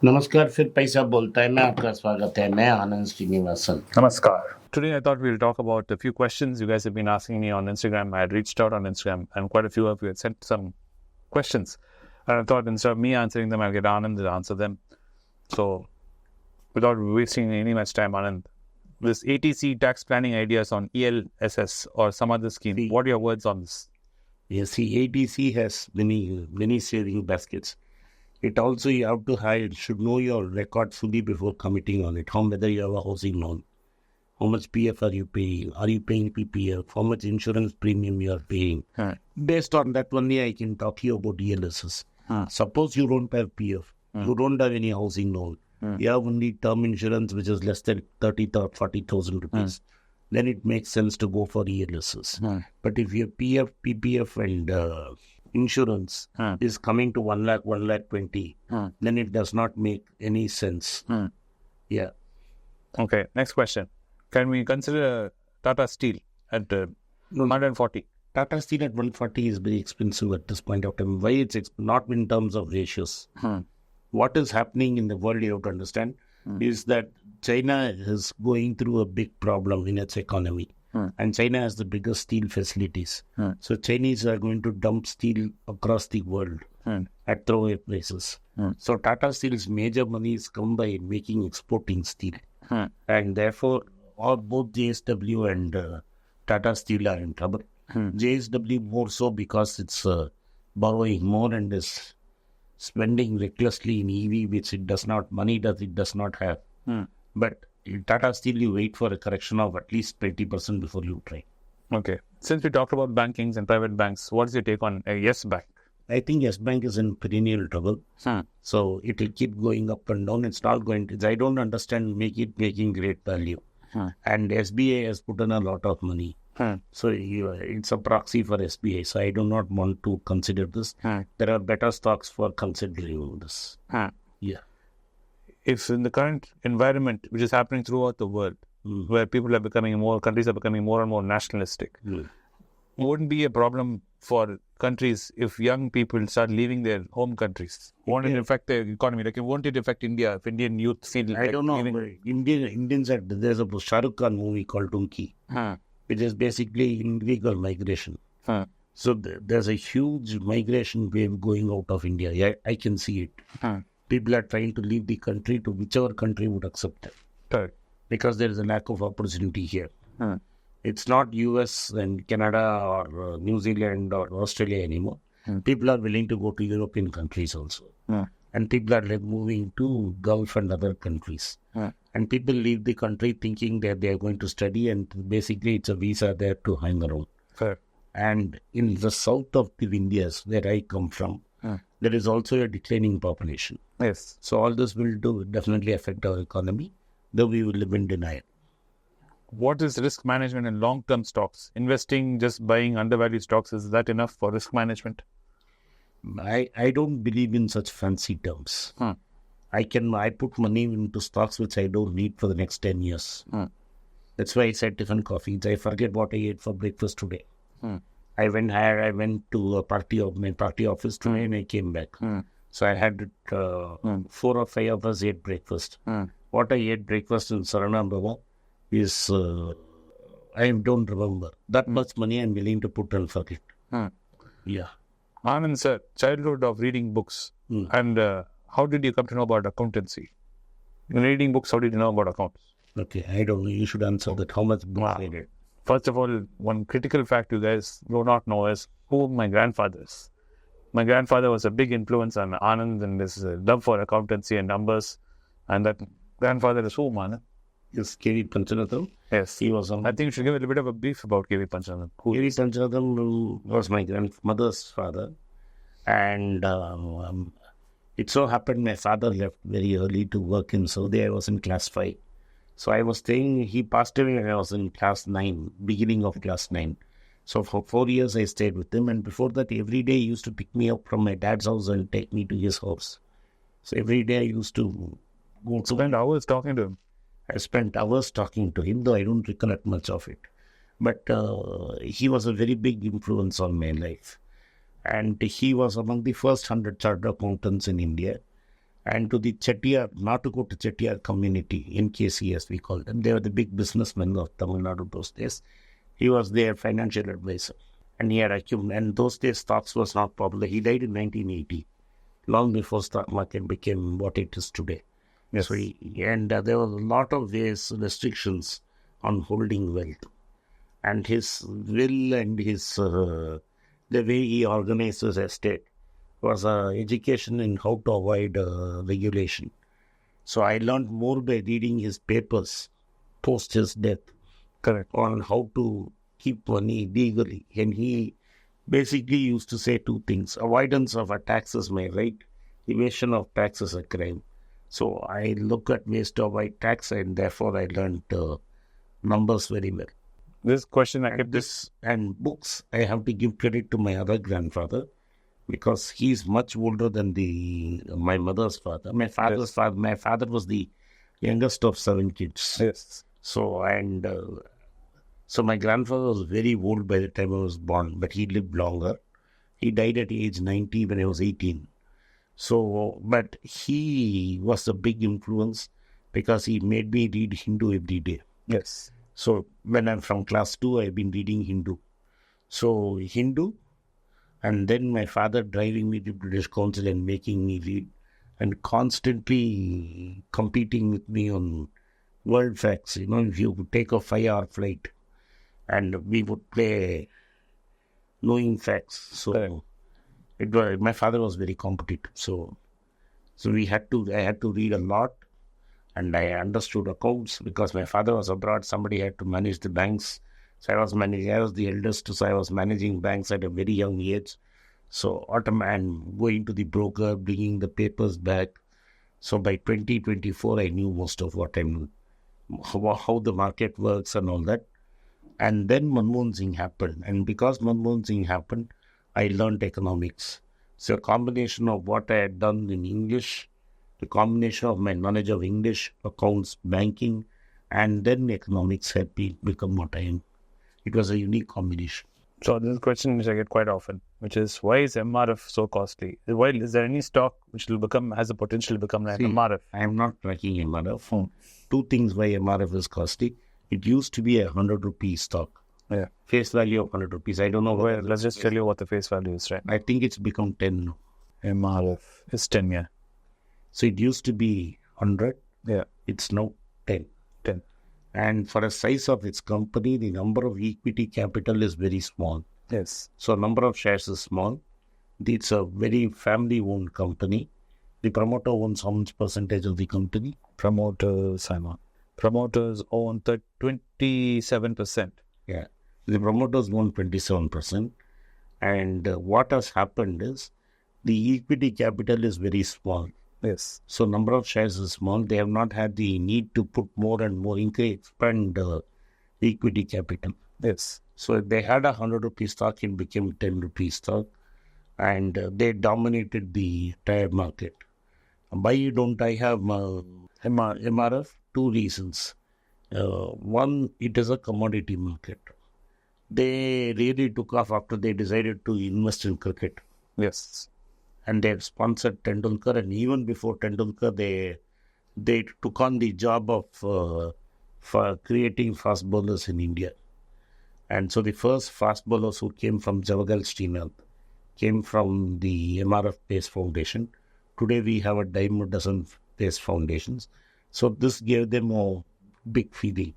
नमस्कार फिर पैसा बोलता है मैं आपका स्वागत है मैं आनंद Srinivasan Namaskar. Today I thought we'll talk about a few questions you guys have been asking me on Instagram. I had reached out on Instagram and quite a few of you had sent some questions. And I thought instead of me answering them, I'll get Anand to answer them. So without wasting any much time, Anand, this ATC tax planning ideas on ELSS or some other scheme, what are your words on this? Yes, see, ATC has many saving baskets. It also you have to hide, should know your record fully before committing on it. Whether you have a housing loan, how much PF are you paying? Are you paying PPF? How much insurance premium you are paying? Based on that only, I can talk to you about ELSS. Suppose you don't have PF, you don't have any housing loan, you have only term insurance which is less than 30,000 or 40,000 rupees. Then it makes sense to go for ELSS. But if your PF, PPF and insurance is coming to 1 lakh, 1 lakh 20, then it does not make any sense. Yeah. Okay, next question. Can we consider Tata Steel at 140? Tata Steel at 140 is very expensive at this point of time. Why it's not in terms of ratios. What is happening in the world, you have to understand, is that China is going through a big problem in its economy. And China has the biggest steel facilities. So Chinese are going to dump steel across the world at throwaway prices. So Tata Steel's major money is come by exporting steel. And therefore, both JSW and Tata Steel are in trouble. JSW more so because it's borrowing more and is spending recklessly in EV, which it does not have. But in Tata Steel, you wait for a correction of at least 20% before you try. Okay. Since we talked about bankings and private banks, what is your take on a Yes Bank? I think Yes Bank is in perennial trouble. So it will keep going up and down. It's not going to, I don't understand making great value. And SBI has put in a lot of money. So it's a proxy for SBI. So I do not want to consider this. There are better stocks for considering this. Yeah. If in the current environment, which is happening throughout the world, where countries are becoming more and more nationalistic, wouldn't be a problem for countries if young people start leaving their home countries? Won't it affect the economy? Like, won't it affect India if Indian youth feel I don't know. Indians there's a Shah Rukh Khan movie called Dunki, which is basically illegal migration. So there's a huge migration wave going out of India. Yeah, I can see it. People are trying to leave the country to whichever country would accept them. Because there is a lack of opportunity here. It's not US and Canada or New Zealand or Australia anymore. People are willing to go to European countries also. And people are moving to Gulf and other countries. And people leave the country thinking that they are going to study, and basically it's a visa there to hang around. And in the south of the India, where I come from, there is also a declining population. Yes. So all this will definitely affect our economy, though we will live in denial. What is risk management in long-term stocks? Investing, just buying undervalued stocks, is that enough for risk management? I don't believe in such fancy terms. I put money into stocks which I don't need for the next 10 years. That's why I said different coffees. I forget what I ate for breakfast today. I went to a party of my party office today and I came back. So I had 4 or 5 of us ate breakfast. What I ate breakfast in Sarana Baba is, I don't remember. That much money I'm willing to put and forget. Yeah. Anand sir, childhood of reading books. And how did you come to know about accountancy? In reading books, how did you know about accounts? Okay, I don't know. You should answer that. How much books I read? First of all, one critical fact you guys do not know is who my grandfather is. My grandfather was a big influence on Anand and his love for accountancy and numbers. And that grandfather is who, Anand? Yes, K.V. Panchanatham. Yes. He was I think you should give a little bit of a brief about K.V. Panchanatham. K.V. Panchanatham was my grandmother's father. And it so happened my father left very early to work in Saudi. I was in class 5. So I was staying, he passed away when I was in class 9, beginning of class 9. So for 4 years I stayed with him. And before that, every day he used to pick me up from my dad's house and take me to his house. So every day I used to go to... Spend hours talking to him. I spent hours talking to him, though I don't recollect much of it. But he was a very big influence on my life. And he was among the first 100 chartered accountants in India. and to the Chettiar, Natukota Chettiar community in KCS, we call them. They were the big businessmen of Tamil Nadu those days. He was their financial advisor, and he had accumulated. And those days, stocks was not popular. He died in 1980, long before stock market became what it is today. Yes. So there was a lot of ways restrictions on holding wealth, and his will and his the way he organized his estate was education in how to avoid regulation. So I learned more by reading his papers post his death. Correct. On how to keep money legally. And he basically used to say two things. Avoidance of a tax is my right. Evasion of tax is a crime. So I look at ways to avoid tax, and therefore I learned numbers very well. This question I kept and books, I have to give credit to my other grandfather, because he's much older than my mother's father. My father's father. My father was the youngest of 7 kids. Yes. So my grandfather was very old by the time I was born, but he lived longer. He died at age 90 when I was 18. So, but he was a big influence because he made me read Hindu every day. Yes. So when I'm from class 2, I've been reading Hindu. So Hindu, and then my father driving me to British Council and making me read, and constantly competing with me on world facts. If you could take a 5-hour flight, and we would play knowing facts. So my father was very competitive. So I had to read a lot, and I understood accounts because my father was abroad. Somebody had to manage the banks. So I was the eldest, so I was managing banks at a very young age. So and going to the broker, bringing the papers back. So by 2024, I knew most of what how the market works and all that. And then Manmohan Singh happened. And because Manmohan Singh happened, I learned economics. So a combination of what I had done in English, the combination of my knowledge of English, accounts, banking, and then economics helped me become what I am. It was a unique combination. So this is a question which I get quite often, which is, why is MRF so costly? Why is there any stock which has the potential to become like MRF? I am not tracking MRF. Two things why MRF is costly. It used to be a 100 rupee stock. Yeah. Face value of 100 rupees. I don't know. Well, let's just tell you what the face value is, right? I think it's become 10 now. MRF is 10, yeah. So it used to be 100. Yeah. It's now 10. 10. And for the size of its company, the number of equity capital is very small. Yes. So number of shares is small. It's a very family-owned company. The promoter owns how much percentage of the company? Promoters own 27%. Yeah. The promoters own 27%. And what has happened is the equity capital is very small. Yes. So number of shares is small. They have not had the need to put more and more, expand equity capital. Yes. So if they had a 100 rupee stock, it became 10 rupee stock. And they dominated the entire market. Why don't I have MRF? Two reasons. One, it is a commodity market. They really took off after they decided to invest in cricket. Yes. And they have sponsored Tendulkar, and even before Tendulkar, they took on the job of for creating fast bowlers in India. And so the first fast bowlers who came from Javagal Srinath came from the MRF Pace Foundation. Today we have a dime a dozen Pace Foundations. So this gave them a big feeling.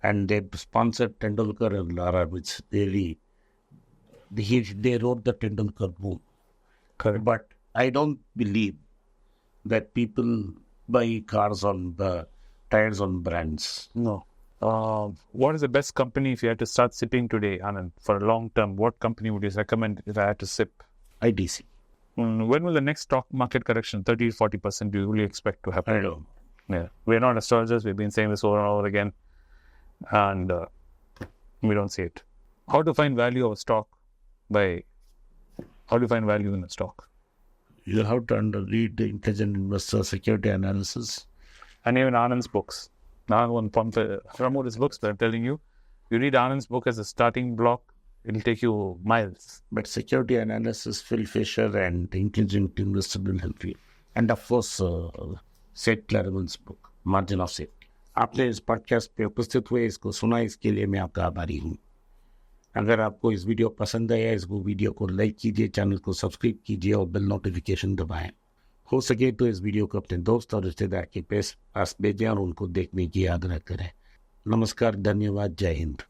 And they sponsored Tendulkar and Lara, which really, they wrote the Tendulkar boom. Correct. But I don't believe that people buy cars on the tires on brands. No. What is the best company if you had to start sipping today, Anand, for a long term? What company would you recommend if I had to sip? ITC. When will the next stock market correction, 30-40%, do you really expect to happen? I don't know. Yeah. We're not astrologers. We've been saying this over and over again. And we don't see it. How to find value of a stock? How do you find value in a stock? You have to read the Intelligent Investor Security Analysis. And even Anand's books. Now I won't promote his books, but I'm telling you, you read Anand's book as a starting block, it'll take you miles. But Security Analysis, Phil Fisher and Intelligent Investor will help you. End of course सेठ क्लेरमन्स book margin of safety. आपने इस podcast पे उपस्थित हुए, इसको सुना, इसके लिए मैं आपका आभारी हूँ। अगर आपको इस वीडियो पसंद आया, इस वीडियो को लाइक कीजिए, चैनल को सब्सक्राइब कीजिए और बेल नोटिफिकेशन दबाएं। हो सके तो इस वीडियो को अपने दोस्त और रिश्तेदार के पास भेजें और उनको देखने की आग्रह करें। नमस्कार, धन्यवाद, जय हिंद।